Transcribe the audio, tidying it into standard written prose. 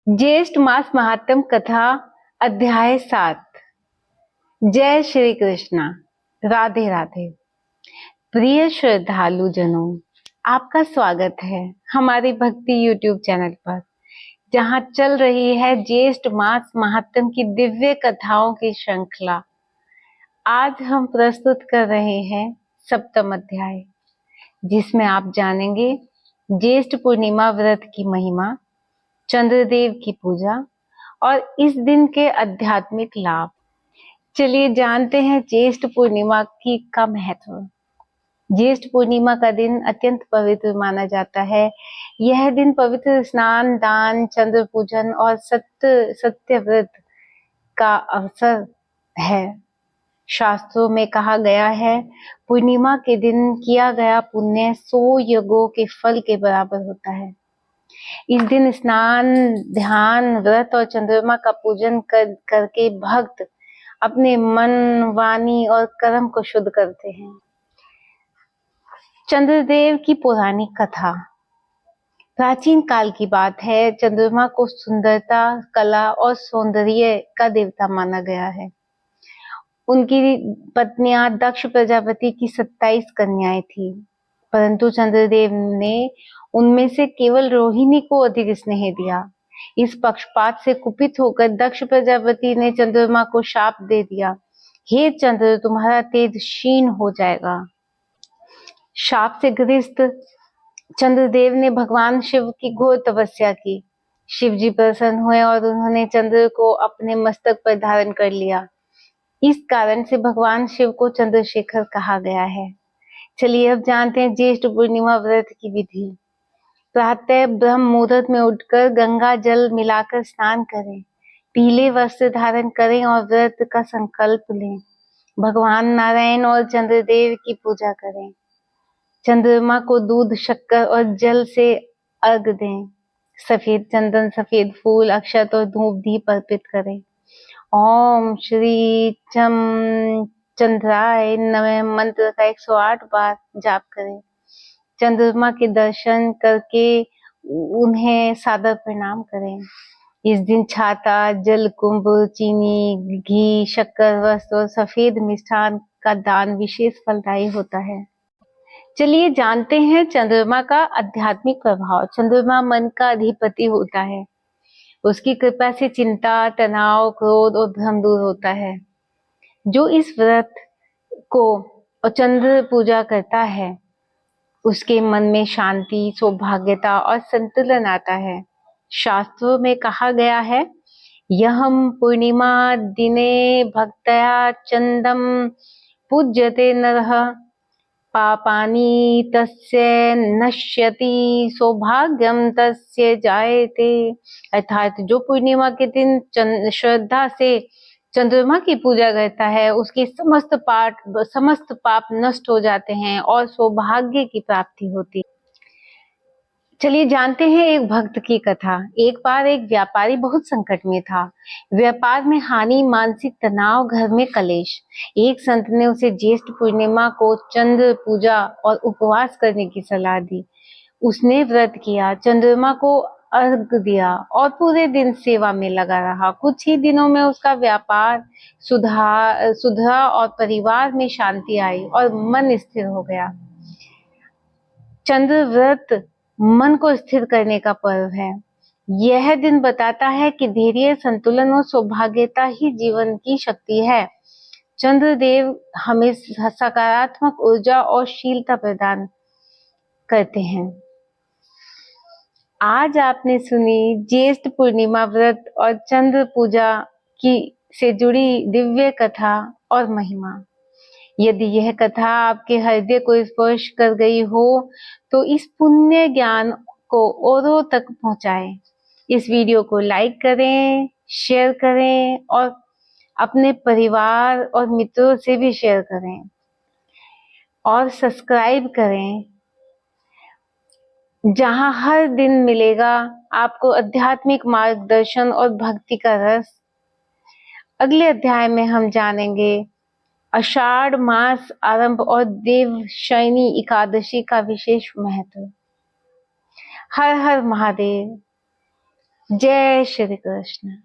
ज्येष्ठ मास महात्म कथा अध्याय 7। जय श्री कृष्णा। राधे राधे। प्रिय श्रद्धालु जनों, आपका स्वागत है हमारे भक्ति यूट्यूब चैनल पर, जहां चल रही है ज्येष्ठ मास महात्म की दिव्य कथाओं की श्रृंखला। आज हम प्रस्तुत कर रहे हैं सप्तम अध्याय, जिसमें आप जानेंगे ज्येष्ठ पूर्णिमा व्रत की महिमा, चंद्रदेव की पूजा और इस दिन के आध्यात्मिक लाभ। चलिए जानते हैं ज्येष्ठ पूर्णिमा का महत्व। ज्येष्ठ पूर्णिमा का दिन अत्यंत पवित्र माना जाता है। यह दिन पवित्र स्नान, दान, चंद्र पूजन और सत्य व्रत का अवसर है। शास्त्रों में कहा गया है, पूर्णिमा के दिन किया गया पुण्य 100 यज्ञों के फल के बराबर होता है। इस दिन स्नान, ध्यान, व्रत और चंद्रमा का पूजन करके भक्त अपने मन, वाणी और कर्म को शुद्ध करते हैं। चंद्रदेव की पौराणिक कथा। प्राचीन काल की बात है। चंद्रमा को सुंदरता, कला और सौंदर्य का देवता माना गया है। उनकी पत्नियां दक्ष प्रजापति की 27 कन्याएं थी, परंतु चंद्रदेव ने उनमें से केवल रोहिणी को अधिक स्नेह दिया। इस पक्षपात से कुपित होकर दक्ष प्रजापति ने चंद्रमा को शाप दे दिया, हे चंद्र, तुम्हारा तेज क्षीण हो जाएगा। शाप से ग्रस्त चंद्रदेव ने भगवान शिव की घोर तपस्या की। शिव जी प्रसन्न हुए और उन्होंने चंद्र को अपने मस्तक पर धारण कर लिया। इस कारण से भगवान शिव को चंद्रशेखर कहा गया है। चलिए अब जानते हैं ज्येष्ठ पूर्णिमा व्रत की विधि। प्रातः ब्रह्म मुहूर्त में उठकर गंगा जल मिलाकर स्नान करें, पीले वस्त्र धारण करें और व्रत का संकल्प लें। भगवान नारायण और चंद्रदेव की पूजा करें। चंद्रमा को दूध, शक्कर और जल से अर्घ दें। सफेद चंदन, सफेद फूल, अक्षत और धूप दीप अर्पित करें। ओम श्री चंद्राय नमः मंत्र का 108 बार जाप करें। चंद्रमा के दर्शन करके उन्हें सादर प्रणाम करें। इस दिन छाता, जल कुंभ, चीनी, घी, शक्कर, वस्त्र और सफेद मिष्ठान का दान विशेष फलदायी होता है। चलिए जानते हैं चंद्रमा का आध्यात्मिक प्रभाव। चंद्रमा मन का अधिपति होता है। उसकी कृपा से चिंता, तनाव, क्रोध और भ्रम दूर होता है। जो इस व्रत को और चंद्र पूजा करता है, उसके मन में शांति, सौभाग्यता और संतुलन आता है। शास्त्रों में कहा गया है, यहम पूर्णिमा दिने भक्तया चंदम पूज्यते नरः पापानि तस्य नश्यति सौभाग्यम तस्य जायते। अर्थात जो पूर्णिमा के दिन श्रद्धा से चंद्रमा की पूजा करता है, उसके समस्त पाप नष्ट हो जाते हैं और सौभाग्य की प्राप्ति होती है। चलिए जानते हैं एक भक्त की कथा। एक बार एक व्यापारी बहुत संकट में था। व्यापार में हानि, मानसिक तनाव, घर में कलेश। एक संत ने उसे ज्येष्ठ पूर्णिमा को चंद्र पूजा और उपवास करने की सलाह दी। उसने व्रत किया, चंद्रमा को अर्घ दिया और पूरे दिन सेवा में लगा रहा। कुछ ही दिनों में उसका व्यापार सुधरा और परिवार में शांति आई और मन स्थिर हो गया। चंद्र व्रत मन को स्थिर करने का पर्व है। यह दिन बताता है कि धैर्य, संतुलन और सौभाग्यता ही जीवन की शक्ति है। चंद्रदेव हमें सकारात्मक ऊर्जा और शीलता प्रदान करते हैं। आज आपने सुनी ज्येष्ठ पूर्णिमा व्रत और चंद्र पूजा से जुड़ी दिव्य कथा और महिमा। यदि यह कथा आपके हृदय को स्पर्श कर गई हो तो इस पुण्य ज्ञान को औरों तक पहुंचाएं। इस वीडियो को लाइक करें, शेयर करें और अपने परिवार और मित्रों से भी शेयर करें और सब्सक्राइब करें, जहां हर दिन मिलेगा आपको आध्यात्मिक मार्गदर्शन और भक्ति का रस। अगले अध्याय में हम जानेंगे आषाढ़ मास आरंभ और देवशयनी एकादशी का विशेष महत्व। हर हर महादेव। जय श्री कृष्ण।